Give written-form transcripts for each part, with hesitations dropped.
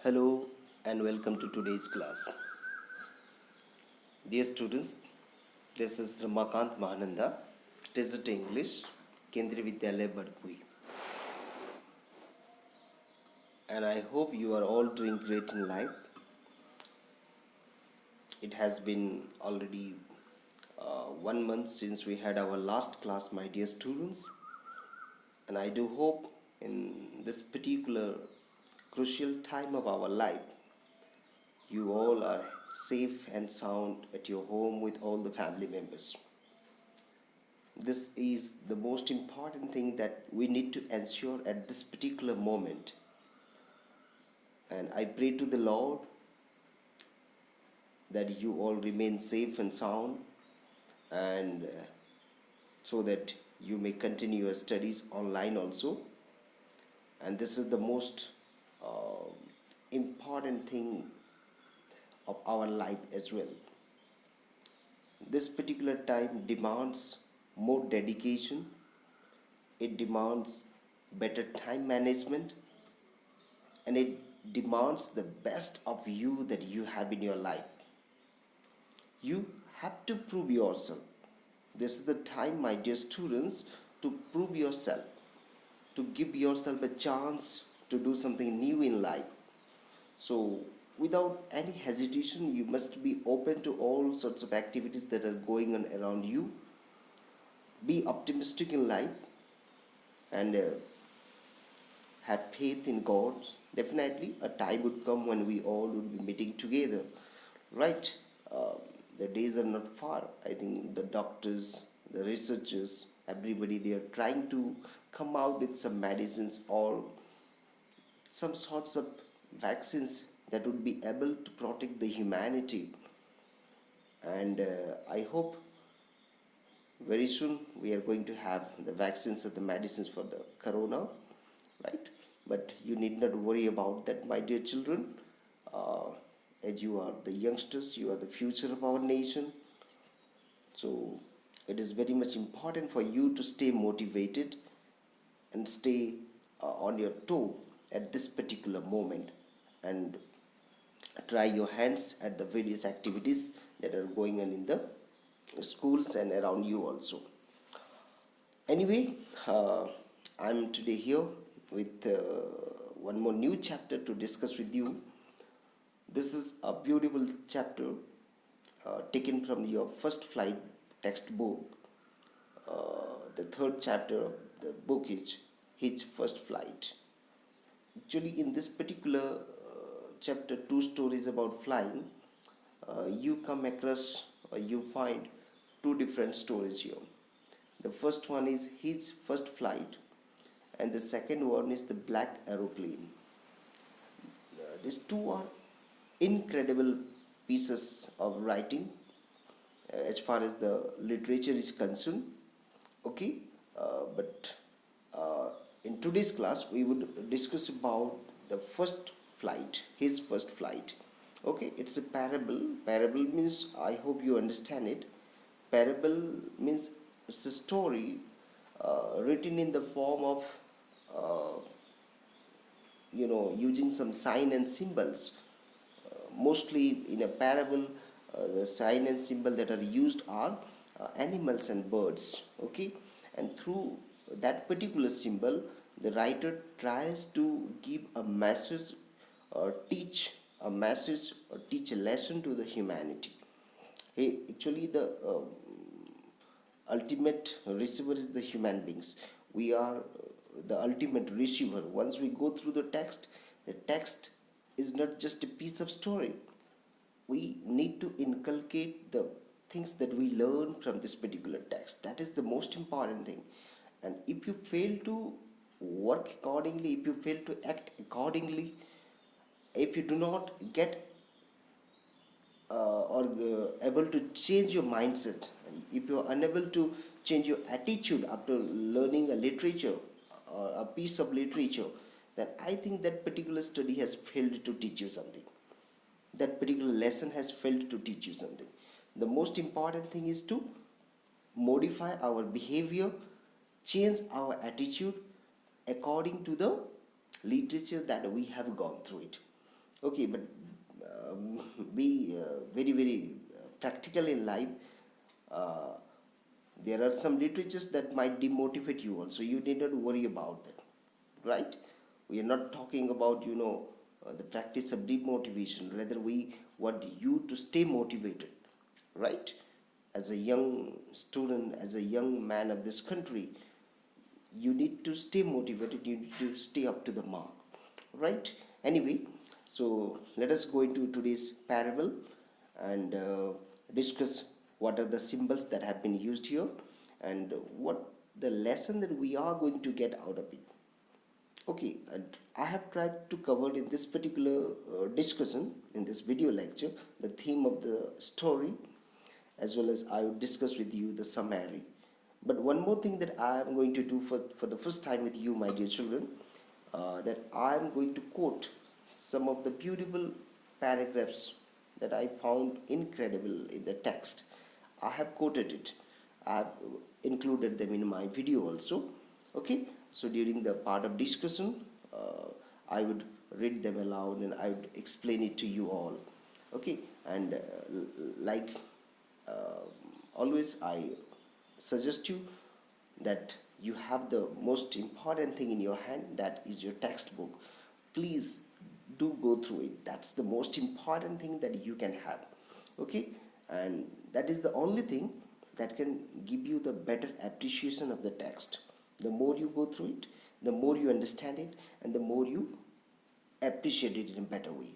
Hello and welcome to today's class. Dear students, this is Ramakant Mahananda, teacher to English, Kendriya Vidyalaya Badkui. And I hope you are all doing great in life. It has been already 1 month since we had our last class, my dear students. And I do hope in this particular crucial time of our life, you all are safe and sound at your home with all the family members. This is the most important thing that we need to ensure at this particular moment. And I pray to the Lord that you all remain safe and sound and so that you may continue your studies online also. And this is the most uh, important thing of our life as well. This particular time demands more dedication, it demands better time management, and it demands the best of you that you have in your life. You have to prove yourself. This is the time, my dear students, to prove yourself, to give yourself a chance to do something new in life. So, without any hesitation, you must be open to all sorts of activities that are going on around you. Be optimistic in life and have faith in God. Definitely, a time would come when we all would be meeting together, right? Uh, the days are not far. I think the doctors, the researchers, everybody they are trying to come out with some medicines or some sorts of vaccines that would be able to protect the humanity. And I hope very soon we are going to have the vaccines or the medicines for the corona, right? But you need not worry about that, my dear children. uh, as you are the youngsters, you are the future of our nation. So it is very much important for you to stay motivated and stay on your toe at this particular moment and try your hands at the various activities that are going on in the schools and around you also. Anyway, I'm today here with one more new chapter to discuss with you. This is a beautiful chapter taken from your first flight textbook. The third chapter of the book is his first flight. Actually, in this particular chapter, two stories about flying, you come across or you find two different stories here. The first one is his first flight, and the second one is the black aeroplane. These two are incredible pieces of writing as far as the literature is concerned. Okay, but uh, in today's class we would discuss about the first flight, his first flight. Okay, it's a parable. Parable means, I hope you understand it. Parable means it's a story written in the form of uh, using some sign and symbols. Mostly in a parable, the sign and symbol that are used are animals and birds. Okay, and through that particular symbol, the writer tries to give a message or teach a message or teach a lesson to the humanity. Hey, actually, the ultimate receiver is the human beings. We are the ultimate receiver. Once we go through the text is not just a piece of story. We need to inculcate the things that we learn from this particular text. That is the most important thing. And if you fail to work accordingly, if you fail to act accordingly, if you do not get or able to change your mindset, if you are unable to change your attitude after learning a literature or a piece of literature, then I think that particular study has failed to teach you something. That particular lesson has failed to teach you something. The most important thing is to modify our behavior, change our attitude according to the literature that we have gone through it. Okay, but be very, very practical in life. Uh, there are some literatures that might demotivate you also. You need not worry about that, right? We are not talking about, the practice of demotivation. Rather, we want you to stay motivated, right? As a young student, as a young man of this country, you need to stay motivated, you need to stay up to the mark, right? Anyway, so let us go into today's parable and discuss what are the symbols that have been used here and what the lesson that we are going to get out of it. Okay, and I have tried to cover in this particular discussion, in this video lecture, the theme of the story, as well as I will discuss with you the summary. But one more thing that I am going to do for the first time with you, my dear children, that I am going to quote some of the beautiful paragraphs that I found incredible in the text. I have quoted it. I have included them in my video also. Okay, so during the part of discussion, I would read them aloud and I would explain it to you all. Okay, and like uh, always, I suggest you that you have the most important thing in your hand, that is your textbook. Please do go through it. That's the most important thing that you can have. Okay, and that is the only thing that can give you the better appreciation of the text. The more you go through it, the more you understand it, and the more you appreciate it in a better way,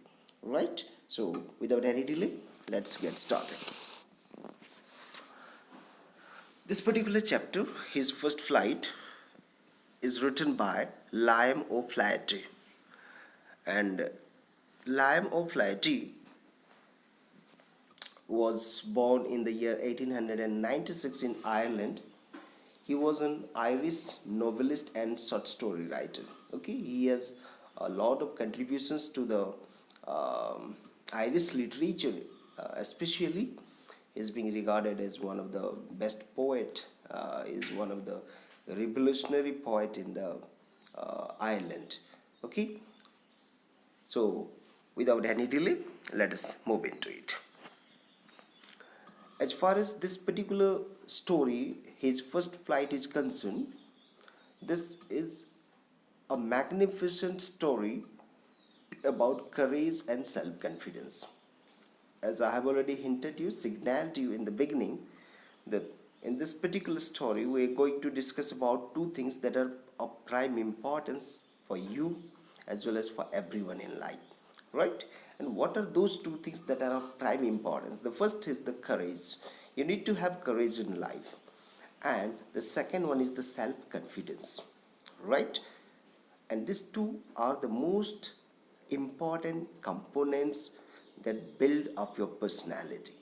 right? So without any delay, let's get started. This particular chapter, his first flight, is written by Liam O'Flaherty. And Liam O'Flaherty was born in the year 1896 in Ireland. He was an Irish novelist and short story writer. Okay, he has a lot of contributions to the Irish literature, especially. Is being regarded as one of the best poet. Is one of the revolutionary poet in the Ireland. Okay, so without any delay, let us move into it. As far as this particular story, his first flight, is concerned, this is a magnificent story about courage and self confidence. As I have already hinted you, signaled you in the beginning, that in this particular story we are going to discuss about two things that are of prime importance for you as well as for everyone in life, right? And what are those two things that are of prime importance? The first is the courage. You need to have courage in life, and the second one is the self confidence, right? And these two are the most important components that build up your personality.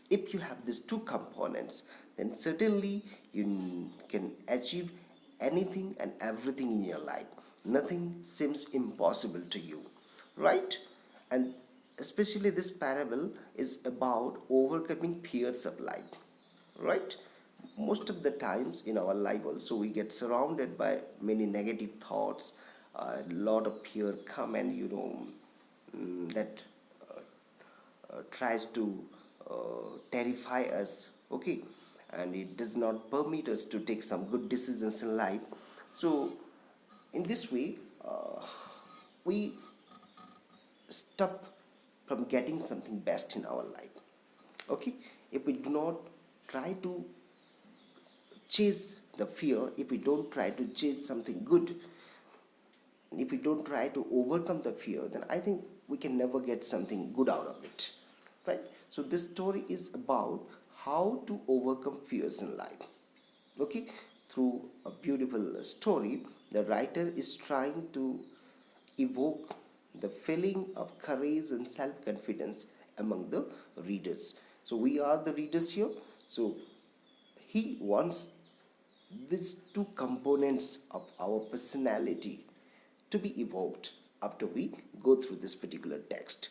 If you have these two components, then certainly you can achieve anything and everything in your life. Nothing seems impossible to you, right? And especially this parable is about overcoming fears of life, right? Most of the times in our life also we get surrounded by many negative thoughts. A lot of fear come, and that tries to terrify us. Okay, and it does not permit us to take some good decisions in life. So in this way, we stop from getting something best in our life. Okay, if we do not try to chase the fear, if we don't try to chase something good, if we don't try to overcome the fear, then I think we can never get something good out of it, right? So this story is about how to overcome fears in life. Okay, through a beautiful story, the writer is trying to evoke the feeling of courage and self-confidence among the readers. So we are the readers here. So he wants these two components of our personality to be evoked after we go through this particular text.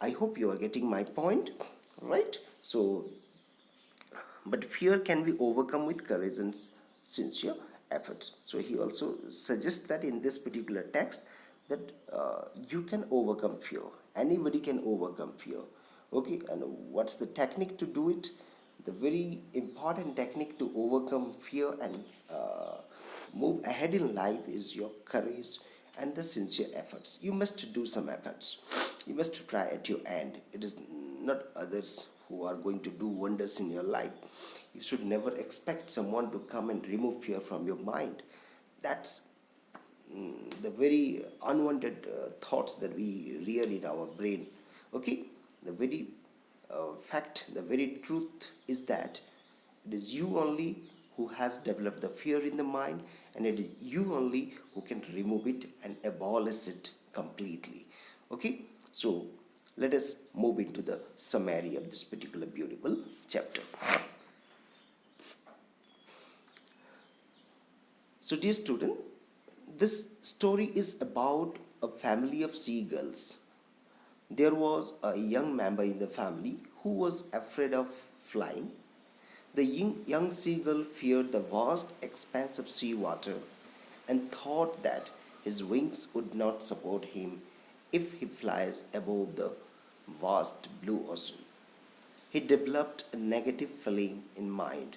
I hope you are getting my point, right? So, but fear can be overcome with courage and sincere efforts. So he also suggests that in this particular text that you can overcome fear. Anybody can overcome fear. Okay, and what's the technique to do it? The very important technique to overcome fear and move ahead in life is your courage and the sincere efforts. You must do some efforts. You must try at your end. It is not others who are going to do wonders in your life. You should never expect someone to come and remove fear from your mind. That's the very unwanted thoughts that we rear in our brain. Okay, the very fact, the very truth is that it is you only who has developed the fear in the mind, and it is you only who can remove it and abolish it completely. Okay, so let us move into the summary of this particular beautiful chapter. So, dear student, this story is about a family of seagulls. There was a young member in the family who was afraid of flying. The young seagull feared the vast expanse of sea water and thought that his wings would not support him if he flies above the vast blue ocean. He developed a negative feeling in mind.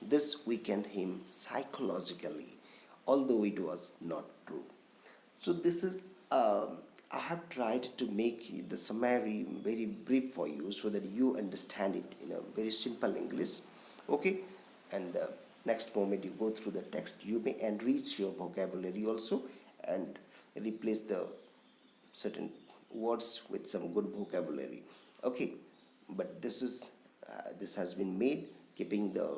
This weakened him psychologically, although it was not true. So this is I have tried to make the summary very brief for you so that you understand it in a very simple English. Okay, and the next moment you go through the text, you may enrich your vocabulary also and replace the certain words with some good vocabulary. Okay, but this has been made keeping the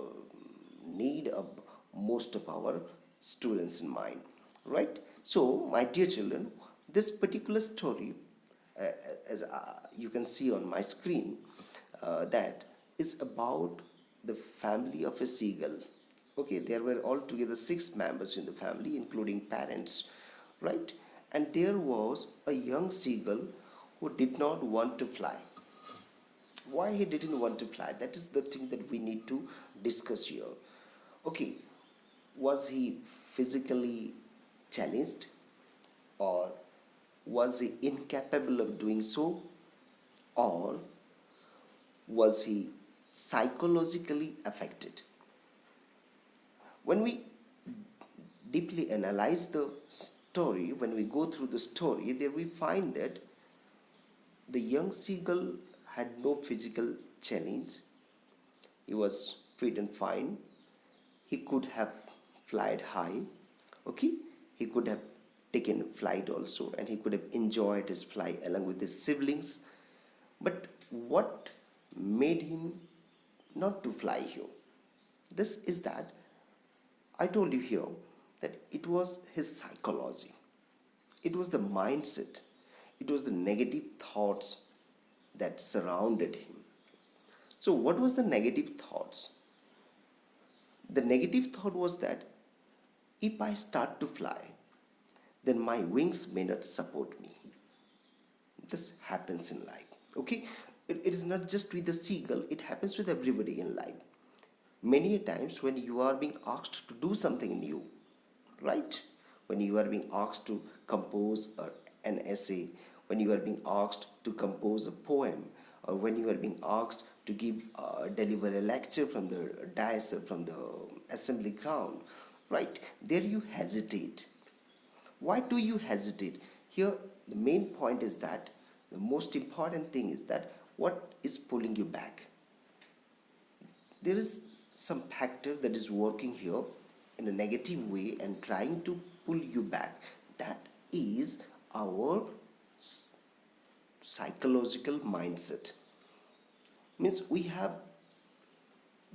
need of most of our students in mind, right? So my dear children, this particular story, uh, as you can see on my screen, that is about the family of a seagull. Okay, there were altogether 6 members in the family including parents, right? And there was a young seagull who did not want to fly. Why he didn't want to fly? That is the thing that we need to discuss here. Okay, was he physically challenged, or was he incapable of doing so, or was he psychologically affected? When we deeply analyze the story, when we go through the story, there we find that the young seagull had no physical challenge. He was fit and fine. He could have flied high. Okay, he could have taken flight also, and he could have enjoyed his flight along with his siblings. But what made him not to fly here? This is that I told you here that it was his psychology, it was the mindset, it was the negative thoughts that surrounded him. So, what was the negative thoughts? The negative thought was that if I start to fly, then my wings may not support me. This happens in life. Okay, it is not just with the seagull, it happens with everybody in life. Many times when you are being asked to do something new, right? When you are being asked to compose an essay, when you are being asked to compose a poem, or when you are being asked to deliver a lecture from the dais or from the assembly ground, right? There you hesitate. Why do you hesitate? Here, the main point is that the most important thing is that what is pulling you back? There is some factor that is working here in a negative way and trying to pull you back. That is our psychological mindset. Means we have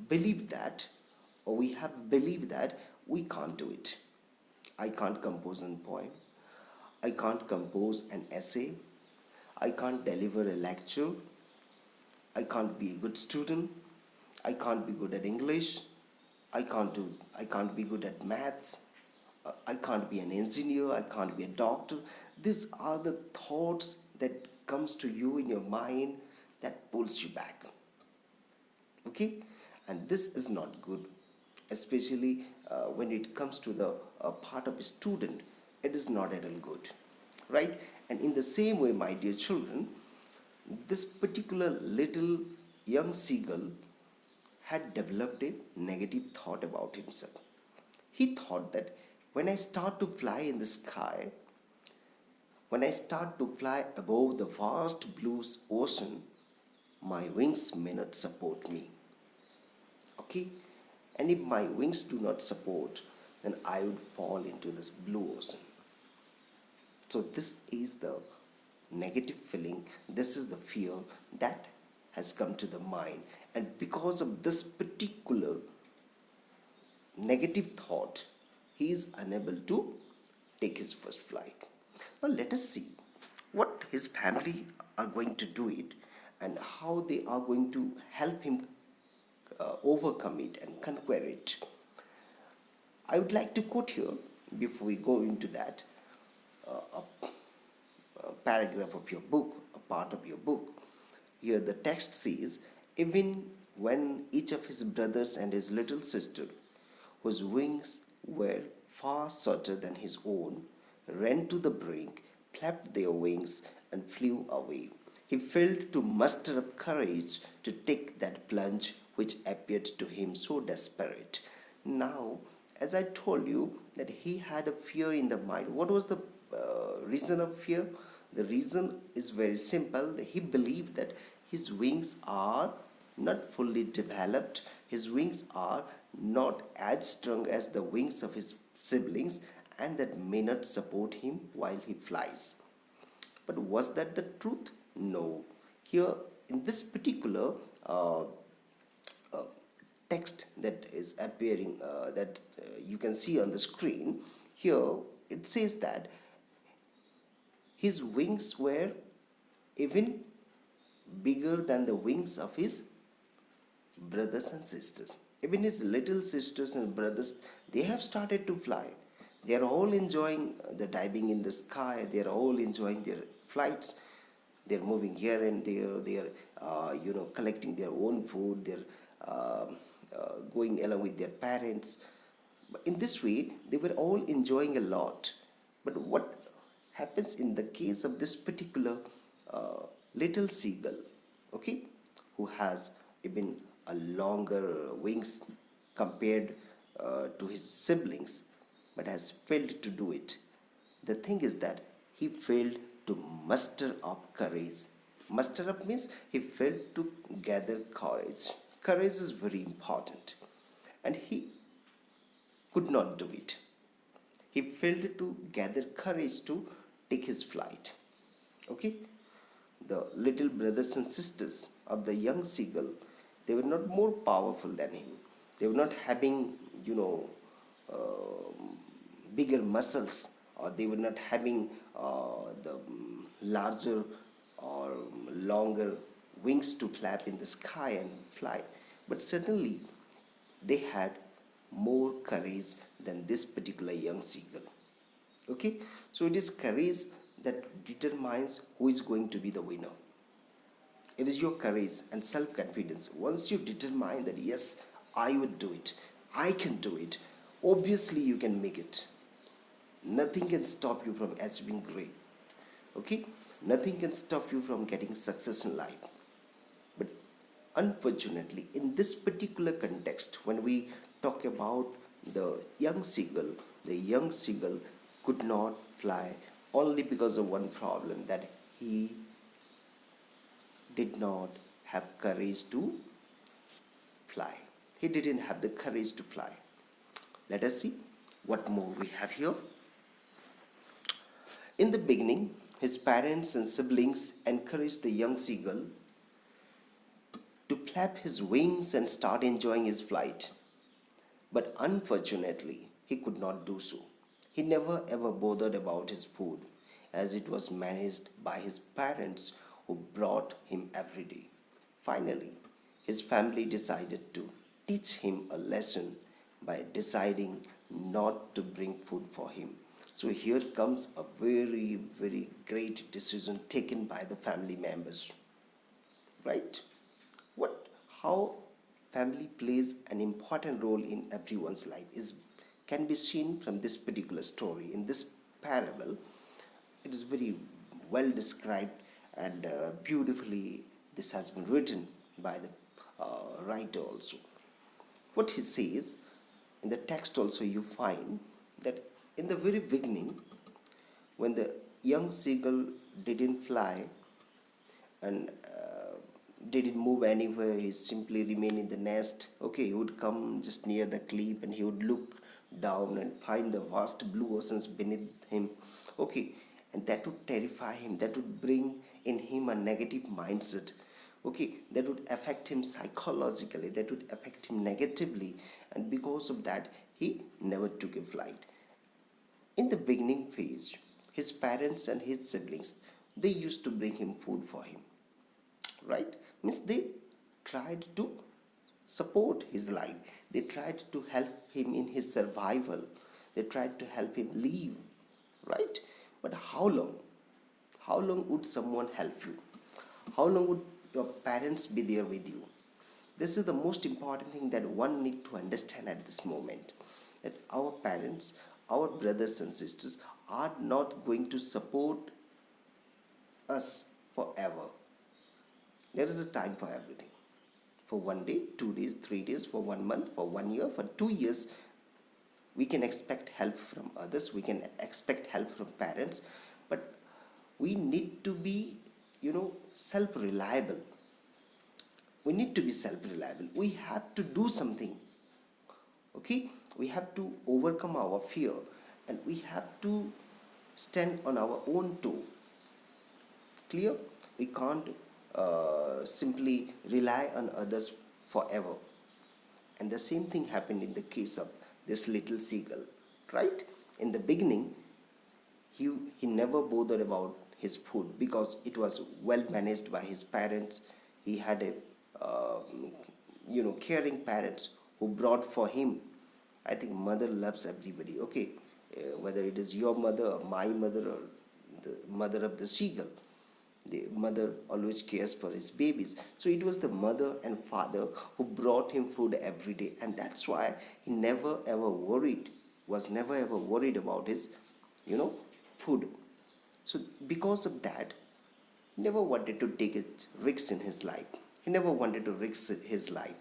believed that, or we have believed that we can't do it. I can't compose a poem. I can't compose an essay. I can't deliver a lecture. I can't be a good student. I can't be good at English. I can't be good at maths. I can't be an engineer. I can't be a doctor. These are the thoughts that comes to you in your mind that pulls you back. Okay, and this is not good, especially when it comes to the part of a student. It is not at all good. right? And in the same way, my dear children, this particular little young seagull had developed a negative thought about himself. He thought that when I start to fly in the sky, when I start to fly above the vast blue ocean, my wings may not support me. Okay? And if my wings do not support, then I would fall into this blue ocean. So, this is the negative feeling, this is the fear that has come to the mind. And because of this particular negative thought, he is unable to take his first flight. Now, let us see what his family are going to do it and how they are going to help him overcome it and conquer it. I would like to quote here, before we go into that, a paragraph of your book, a part of your book. Here the text says, even when each of his brothers and his little sister, whose wings were far shorter than his own, ran to the brink, flapped their wings, and flew away, he failed to muster up courage to take that plunge which appeared to him so desperate. Now, as I told you, that he had a fear in the mind. What was the reason of fear? The reason is very simple. He believed that his wings are not fully developed, his wings are not as strong as the wings of his siblings, and that may not support him while he flies. But was that the truth? No. Here, in this particular uh, text that is appearing, that you can see on the screen, here it says that his wings were even bigger than the wings of his brothers and sisters. Even his little sisters and brothers, they have started to fly. They are all enjoying the diving in the sky. They are all enjoying their flights. They are moving here and there. They are, collecting their own food. They are going along with their parents. But in this way, they were all enjoying a lot. But what happens in the case of this particular little seagull, okay, who has even a longer wings compared to his siblings, but has failed to do it. The thing is that he failed to muster up courage. Muster up means he failed to gather courage. Courage is very important, and he could not do it. He failed to gather courage to take his flight. Okay? The little brothers and sisters of the young seagull, they were not more powerful than him. They were not having, bigger muscles, or they were not having the larger or longer wings to flap in the sky and fly. But certainly they had more courage than this particular young seagull. Okay, so it is courage that determines who is going to be the winner. It is your courage and self confidence. Once you determine that, yes, I would do it, I can do it, obviously you can make it. Nothing can stop you from achieving great. Okay, nothing can stop you from getting success in life. But unfortunately, in this particular context, when we talk about the young seagull could not fly only because of one problem, that he did not have courage to fly. He didn't have the courage to fly. Let us see what more we have here. In the beginning, his parents and siblings encouraged the young seagull to flap his wings and start enjoying his flight. But unfortunately, he could not do so. He never ever bothered about his food, as it was managed by his parents who brought him every day. Finally, his family decided to teach him a lesson by deciding not to bring food for him. So here comes a very, very great decision taken by the family members, right? What, how family plays an important role in everyone's life is can be seen from this particular story. In this parable, It is very well described, and beautifully this has been written by the writer also. What he says in the text also, you find that in the very beginning, when the young seagull didn't fly and didn't move anywhere, he simply remained in the nest. Okay, he would come just near the cliff and he would look down and find the vast blue oceans beneath him. Okay, and that would terrify him, that would bring in him a negative mindset. Okay, that would affect him psychologically, that would affect him negatively, and because of that he never took a flight. In the beginning phase, his parents and his siblings, they used to bring him food for him, right? Means they tried to support his life, they tried to help him in his survival, they tried to help him live, right? But how long would someone help you? How long would your parents be there with you? This is the most important thing that one need to understand at this moment, that our parents, our brothers and sisters are not going to support us forever. There is a time for everything. For 1 day, 2 days, 3 days, for 1 month, for 1 year, for 2 years, we can expect help from others, we can expect help from parents, but we need to be, self reliable. We need to be self reliable. We have to do something. Okay, we have to overcome our fear, and we have to stand on our own toe. Clear? We can't simply rely on others forever. And the same thing happened in the case of this little seagull, right? In the beginning, he never bothered about his food because it was well managed by his parents. He had a caring parents who brought for him. I think mother loves everybody. Okay, whether it is your mother or my mother or the mother of the seagull, the mother always cares for his babies. So it was the mother and father who brought him food every day, and that's why he never ever worried, was never ever worried about his, food. So because of that, he never wanted to take a risk in his life. He never wanted to risk his life.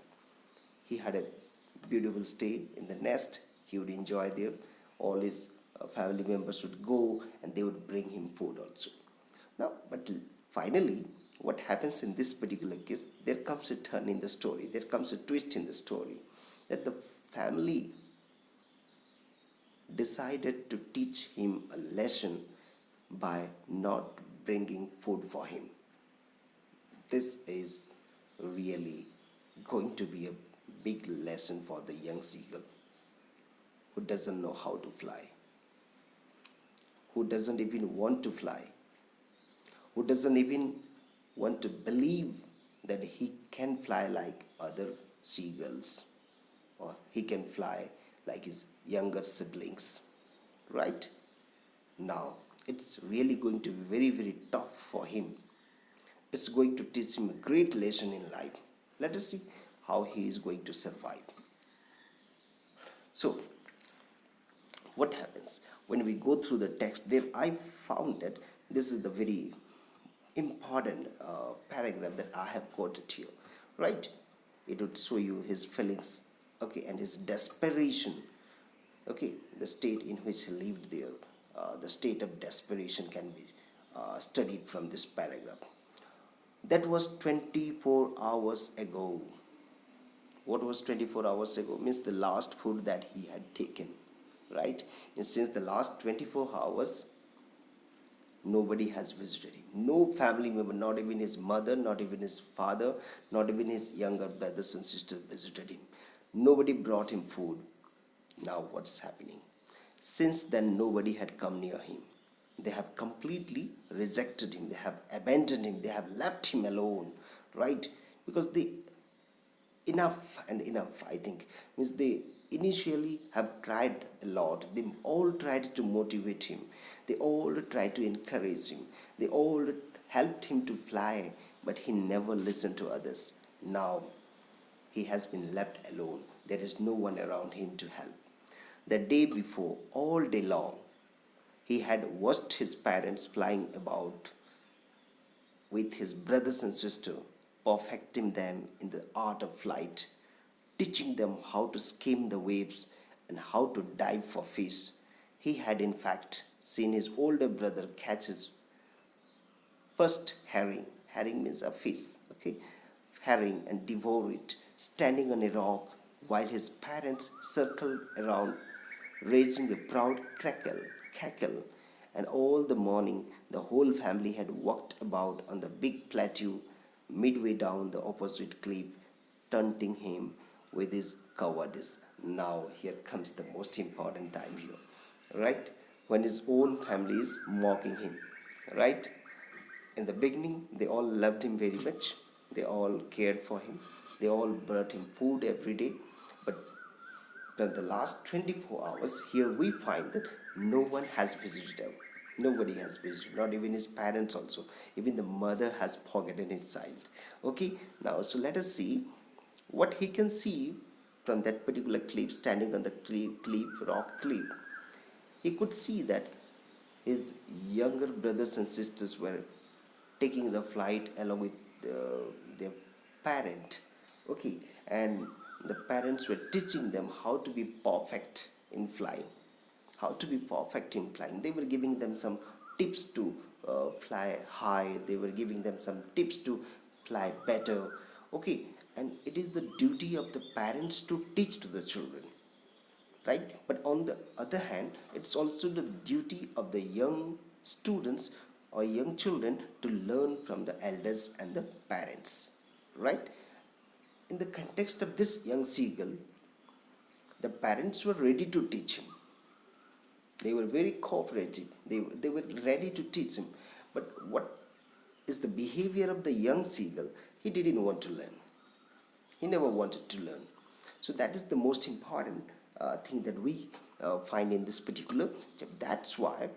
He had a beautiful stay in the nest. He would enjoy there. All his family members would go and they would bring him food also. Now, but finally, what happens in this particular case, there comes a turn in the story, there comes a twist in the story, that the family decided to teach him a lesson by not bringing food for him. This is really going to be a big lesson for the young seagull who doesn't know how to fly, who doesn't even want to fly, who doesn't even want to believe that he can fly like other seagulls, or he can fly like his younger siblings, right? Now, it's really going to be very, very tough for him. It's going to teach him a great lesson in life. Let us see how he is going to survive. So, what happens when we go through the text? There, I found that this is the very important paragraph that I have quoted here, right? It would show you his feelings, okay, and his desperation, okay, the state in which he lived there. The state of desperation can be studied from this paragraph. That was 24 hours ago. What was 24 hours ago? Means the last food that he had taken, right? And since the last 24 hours, nobody has visited him. No family member, not even his mother, not even his father, not even his younger brothers and sisters visited him. Nobody brought him food. Now what's happening? Since then, nobody had come near him. They have completely rejected him. They have abandoned him. They have left him alone, right? Because they, enough and enough, I think, means they initially have tried a lot. They all tried to motivate him. They all tried to encourage him. They all helped him to fly, but he never listened to others. Now he has been left alone. There is no one around him to help. The day before, all day long, He had watched his parents flying about with his brothers and sisters, perfecting them in the art of flight, teaching them how to skim the waves and how to dive for fish. He had, in fact, seen his older brother catch his first herring. Herring means a fish, okay? Herring and devour it, standing on a rock while his parents circled around, raising a proud cackle. And all the morning, the whole family had walked about on the big plateau midway down the opposite cliff, taunting him with his cowardice. Now, here comes the most important time here, right? When his own family is mocking him, right? In the beginning, they all loved him very much. They all cared for him. They all brought him food every day. But in the last 24 hours, here we find that no one has visited him. Nobody has visited, not even his parents also. Even the mother has forgotten his child. Okay, now so let us see what he can see from that particular cliff, standing on the rock cliff. He could see that his younger brothers and sisters were taking the flight along with their parent. Okay, and the parents were teaching them how to be perfect in flying. How to be perfect in flying. They were giving them some tips to fly high. They were giving them some tips to fly better. Okay, and it is the duty of the parents to teach to the children, right? But on the other hand, it's also the duty of the young students or young children to learn from the elders and the parents, right? In the context of this young seagull, the parents were ready to teach him. They were very cooperative. They were ready to teach him. But what is the behavior of the young seagull? He didn't want to learn. He never wanted to learn. So that is the most important thing that we find in this particular chapter. That's why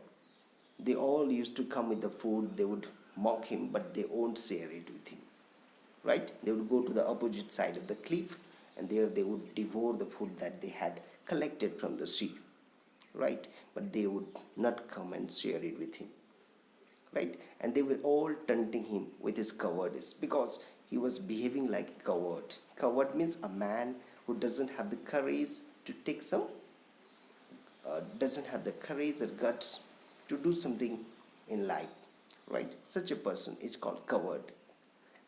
they all used to come with the food. They would mock him, but they won't share it with him. Right? They would go to the opposite side of the cliff, and there they would devour the food that they had collected from the sea. Right? But they would not come and share it with him. Right? And they were all taunting him with his cowardice because he was behaving like a coward. Coward means a man who doesn't have the courage to take some, doesn't have the courage or guts to do something in life, right? Such a person is called coward.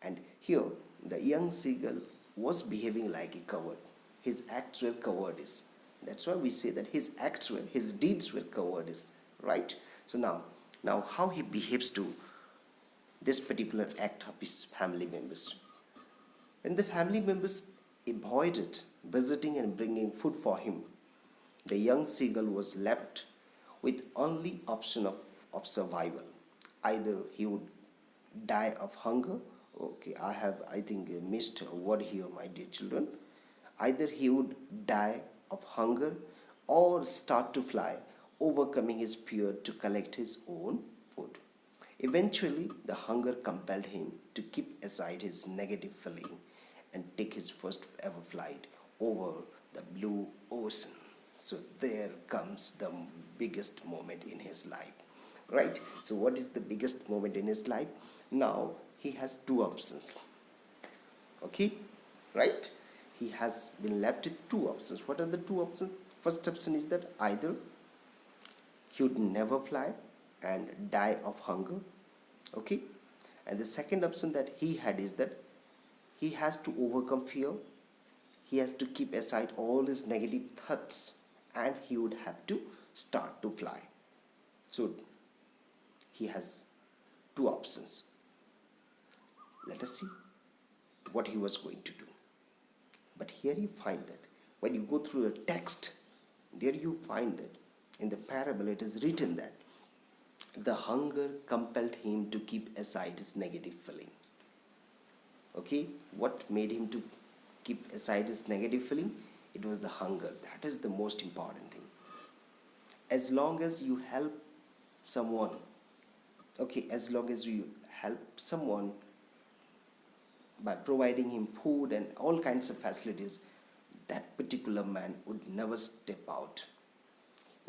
And here, the young seagull was behaving like a coward. His acts were cowardice. That's why we say that his deeds were cowardice, right? So now how he behaves to this particular act of his family members. When the family members avoided visiting and bringing food for him, the young seagull was left with only option of survival. Either he would die of hunger. Okay, I think missed a word here, my dear children. Either he would die of hunger or start to fly, overcoming his fear to collect his own food. Eventually, the hunger compelled him to keep aside his negative feeling and take his first ever flight over the blue ocean. So there comes the biggest moment in his life, right? So what is the biggest moment in his life? Now he has two options. Okay, right? He has been left with two options. What are the two options? First option is that either he would never fly and die of hunger. Okay, and the second option that he had is that he has to overcome fear. He has to keep aside all his negative thoughts and he would have to start to fly. So he has two options. Let us see what he was going to do. But here you find that when you go through the text, there you find that in the parable it is written that the hunger compelled him to keep aside his negative feeling. Okay, what made him to keep aside his negative feeling? It was the hunger. That is the most important thing. As long as you help someone, okay, as long as you help someone by providing him food and all kinds of facilities, that particular man would never step out.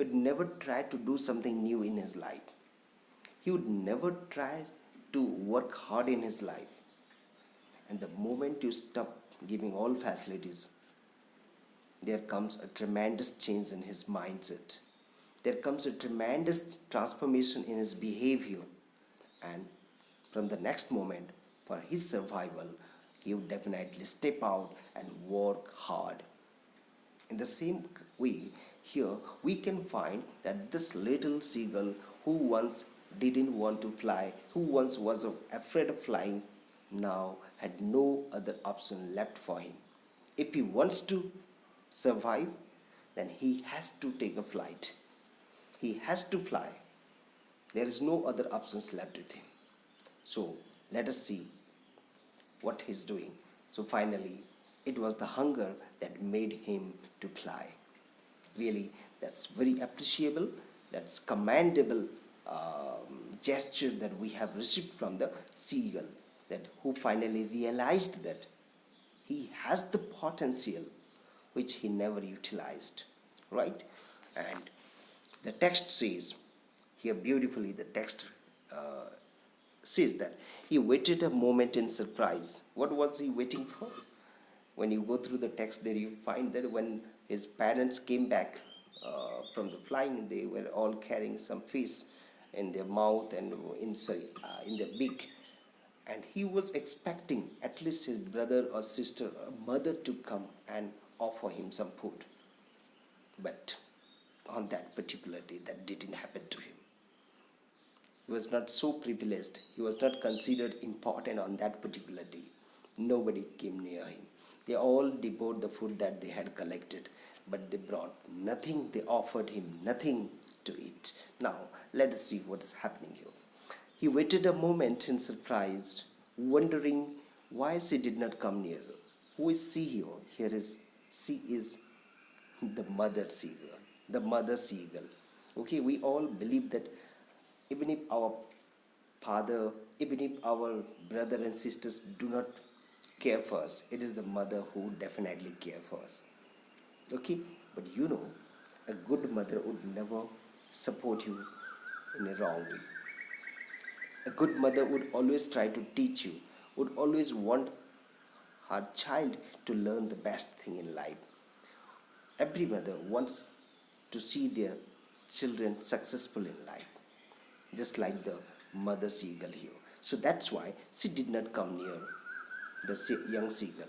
would never try to do something new in his life. He would never try to work hard in his life. And the moment you stop giving all facilities, there comes a tremendous change in his mindset. There comes a tremendous transformation in his behavior. And from the next moment, for his survival, he would definitely step out and work hard. In the same way, here we can find that this little seagull who once didn't want to fly, who once was afraid of flying, now had no other option left for him. If he wants to survive, then he has to take a flight. He has to fly. There is no other options left with him. So let us see what he's doing. So finally, it was the hunger that made him to fly. Really, that's very appreciable. That's commendable gesture that we have received from the seagull, that who finally realized that he has the potential which he never utilized, right? And the text says here beautifully, the text says that he waited a moment in surprise. What was he waiting for? When you go through the text there, you find that when his parents came back from the flying, they were all carrying some fish in their mouth and in their beak, and he was expecting at least his brother or sister or mother to come and offer him some food. But on that particular day, that didn't happen to him. He was not so privileged. He was not considered important on that particular day. Nobody came near him. They all devoured the food that they had collected, but they brought nothing. They offered him nothing to eat. Now, let us see what is happening here. He waited a moment in surprise, wondering why she did not come nearer. Who is she here? She is the mother seagull. The mother seagull. Okay, we all believe that even if our father, even if our brother and sisters do not care for us, it is the mother who definitely care for us. Okay, but a good mother would never support you in a wrong way. A good mother would always try to teach you, would always want her child to learn the best thing in life. Every mother wants to see their children successful in life, just like the mother seagull here. So that's why she did not come near the young seagull.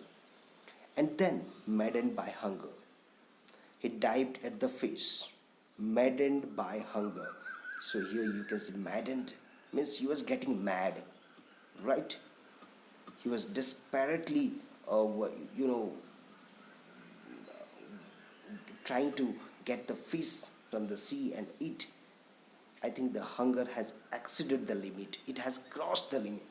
And then, maddened by hunger, he dived at the fish. Maddened by hunger. So here you can see maddened means he was getting mad, right? He was desperately, trying to get the fish from the sea and eat. I think the hunger has exceeded the limit. It has crossed the limit.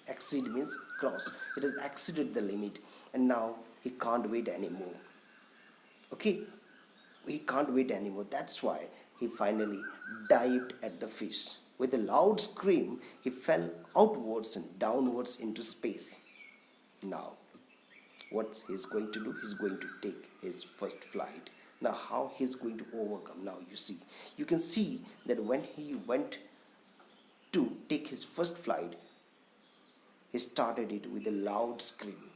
Exceed means cross. It has exceeded the limit, and now he can't wait anymore. Okay, he can't wait anymore. That's why he finally dived at the fish. With a loud scream, he fell outwards and downwards into space. Now, what he's going to do? He's going to take his first flight. Now, how he's going to overcome? Now, you can see that when he went to take his first flight, he started it with a loud scream.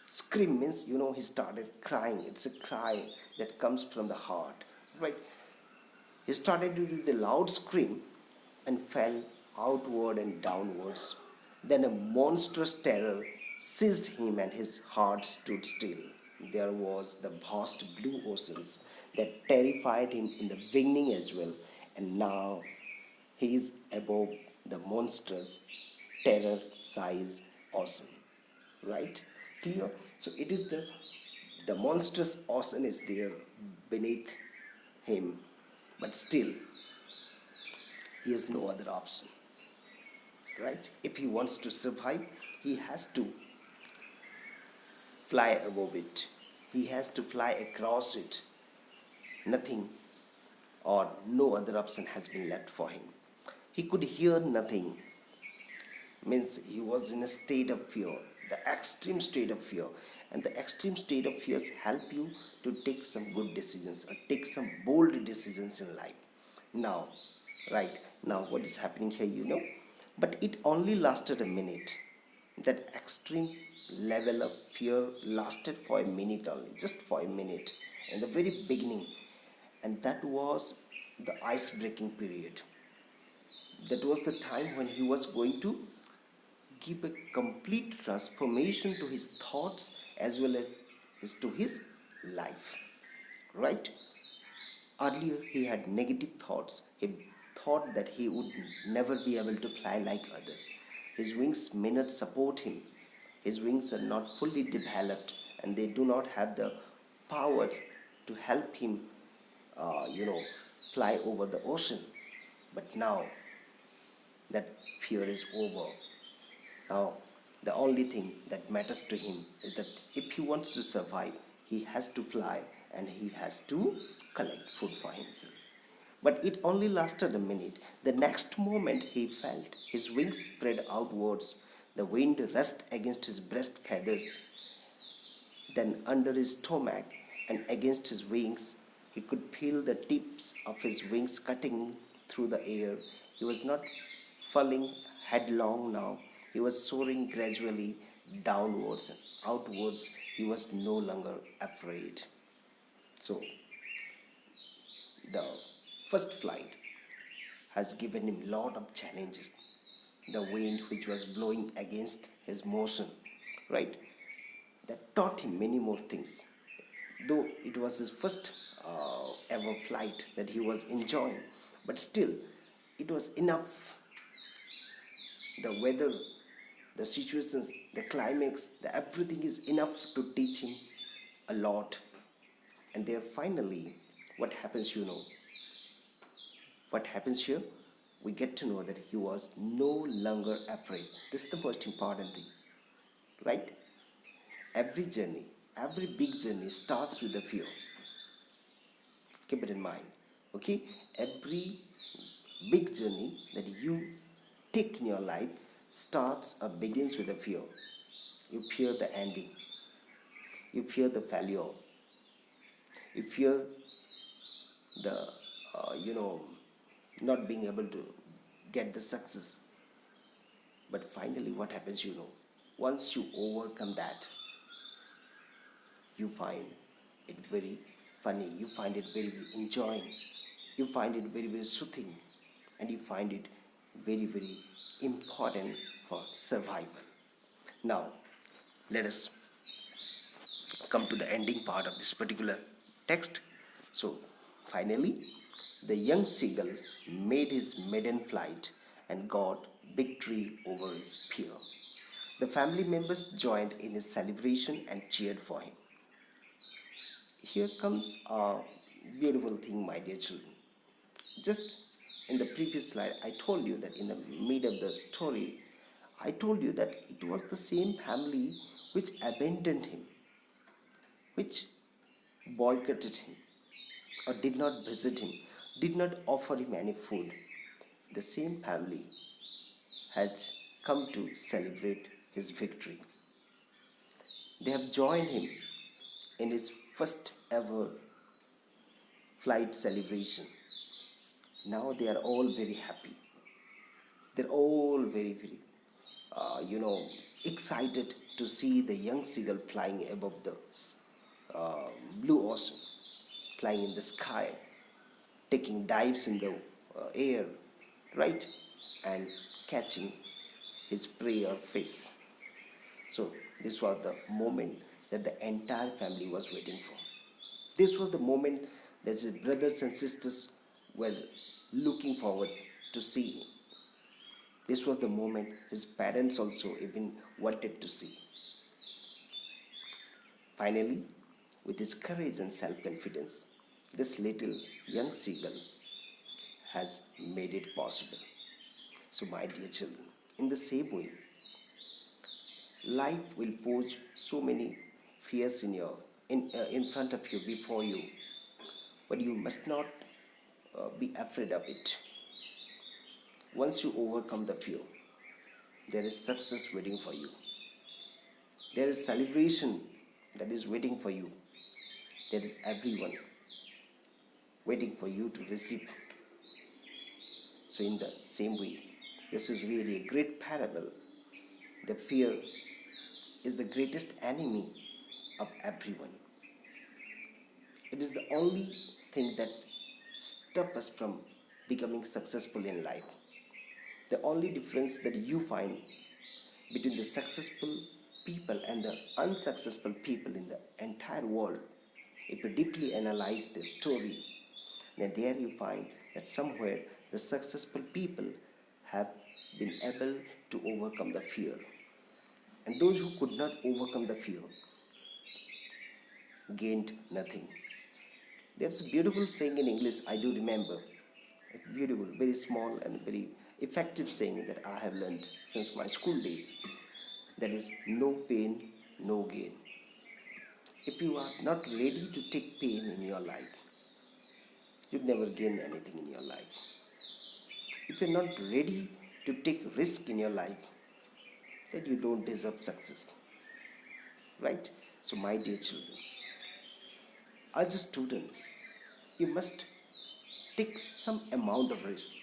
Scream means, he started crying. It's a cry that comes from the heart, right? He started it with a loud scream and fell outward and downwards. Then a monstrous terror seized him and his heart stood still. There was the vast blue oceans that terrified him in the beginning as well, and now he is above the monstrous terror size ocean. Right? Clear? So it is the monstrous ocean is there beneath him, but still he has no other option. Right? If he wants to survive, he has to fly above it. He has to fly across it. Nothing or no other option has been left for him. He could hear nothing. Means he was in a state of fear, the extreme state of fear. And the extreme state of fears help you to take some good decisions or take some bold decisions in life. Now, right now, what is happening here, But it only lasted a minute. That extreme level of fear lasted for a minute only, just for a minute, in the very beginning. And that was the ice breaking period. That was the time when he was going to give a complete transformation to his thoughts as well as to his life. Right? Earlier, he had negative thoughts. He thought that he would never be able to fly like others. His wings may not support him. His wings are not fully developed and they do not have the power to help him, uh, you know, fly over the ocean. But now that fear is over. Now, the only thing that matters to him is that if he wants to survive, he has to fly and he has to collect food for himself. But it only lasted a minute. The next moment he felt his wings spread outwards, the wind rushed against his breast feathers, then under his stomach and against his wings. He could feel the tips of his wings cutting through the air. He was not falling headlong now. He was soaring gradually downwards and outwards. He was no longer afraid. So, the first flight has given him a lot of challenges. The wind which was blowing against his motion, right? That taught him many more things. Though it was his first ever flight that he was enjoying, but still, it was enough. The weather, the situations, the climax, the everything is enough to teach him a lot. And there finally, what happens, What happens here? We get to know that he was no longer afraid. This is the most important thing, right? Every journey, every big journey starts with a fear. Keep it in mind, okay? Every big journey that you take in your life starts or begins with a fear. You fear the ending, you fear the failure, you fear the, not being able to get the success. But finally, what happens, Once you overcome that, you find it very funny, you find it very, very enjoying, you find it very, very soothing, and you find it very, very important for survival. Now, let us come to the ending part of this particular text. So, finally, the young seagull made his maiden flight and got victory over his fear. The family members joined in his celebration and cheered for him. Here comes a beautiful thing, my dear children. Just in the previous slide, I told you that in the mid of the story, I told you that it was the same family which abandoned him, which boycotted him, or did not visit him, did not offer him any food. The same family has come to celebrate his victory. They have joined him in his first ever flight celebration. Now they are all very happy. They're all very, very, excited to see the young seagull flying above the uh, blue ocean, flying in the sky, taking dives in the air, right? And catching his prey or fish. So, this was the moment that the entire family was waiting for. This was the moment that his brothers and sisters were looking forward to see. This was the moment his parents also even wanted to see. Finally, with his courage and self confidence, this little young seagull has made it possible. So, my dear children, in the same way, life will pose so many fears in front of you, before you, but you must not be afraid of it. Once you overcome the fear, there is success waiting for you. There is celebration that is waiting for you. There is everyone waiting for you to receive. So, in the same way, this is really a great parable. The fear is the greatest enemy of everyone. It is the only thing that stops us from becoming successful in life. The only difference that you find between the successful people and the unsuccessful people in the entire world, if you deeply analyze the story, then there you find that somewhere the successful people have been able to overcome the fear. And those who could not overcome the fear gained nothing. There's a beautiful saying in English I do remember. It's beautiful, very small and very effective saying that I have learned since my school days. That is, no pain, no gain. If you are not ready to take pain in your life, you'd never gain anything in your life. If you're not ready to take risk in your life, then you don't deserve success. Right? So, my dear children, as a student, you must take some amount of risk,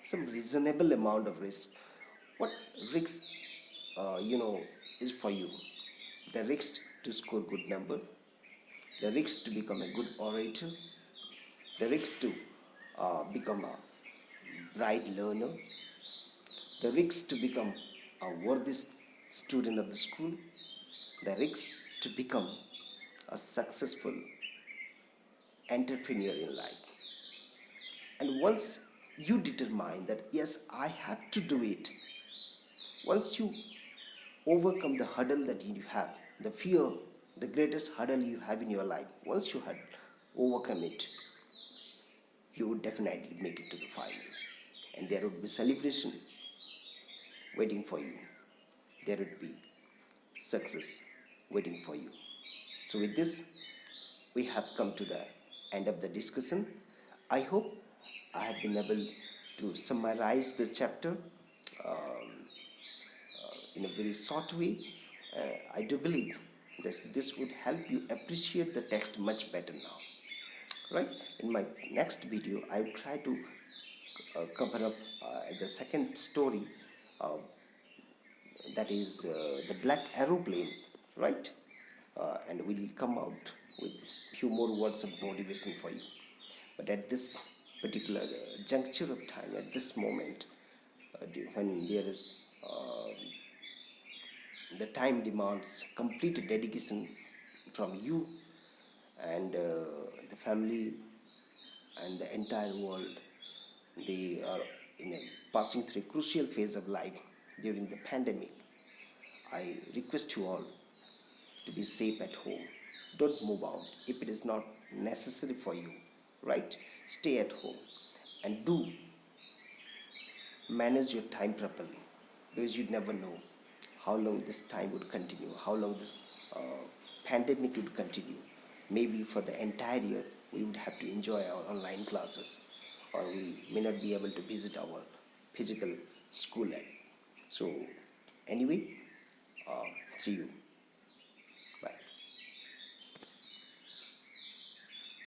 some reasonable amount of risk. What risk, is for you? The risk to score good number, the risk to become a good orator, the risk to become a bright learner, the risk to become a worthy student of the school, the risk to become a successful entrepreneur in life. And once you determine that, yes, I have to do it, once you overcome the hurdle that you have, the fear, the greatest hurdle you have in your life, once you had overcome it, you would definitely make it to the final. And there would be celebration waiting for you. There would be success waiting for you. So, with this, we have come to the end of the discussion. I hope I have been able to summarize the chapter in a very short way. I do believe this would help you appreciate the text much better now. Right? In my next video, I will try to cover up the second story, uh, that is the black aeroplane, right? And we'll come out with few more words of motivation for you. But at this particular juncture of time, at this moment, when there is the time demands complete dedication from you and the family and the entire world, they are passing through a crucial phase of life during the pandemic. I request you all to be safe at home. Don't move out if it is not necessary for you, right? Stay at home and do manage your time properly, because you never know how long this time would continue, how long this pandemic would continue. Maybe for the entire year we would have to enjoy our online classes, or we may not be able to visit our physical school. So, anyway, see you.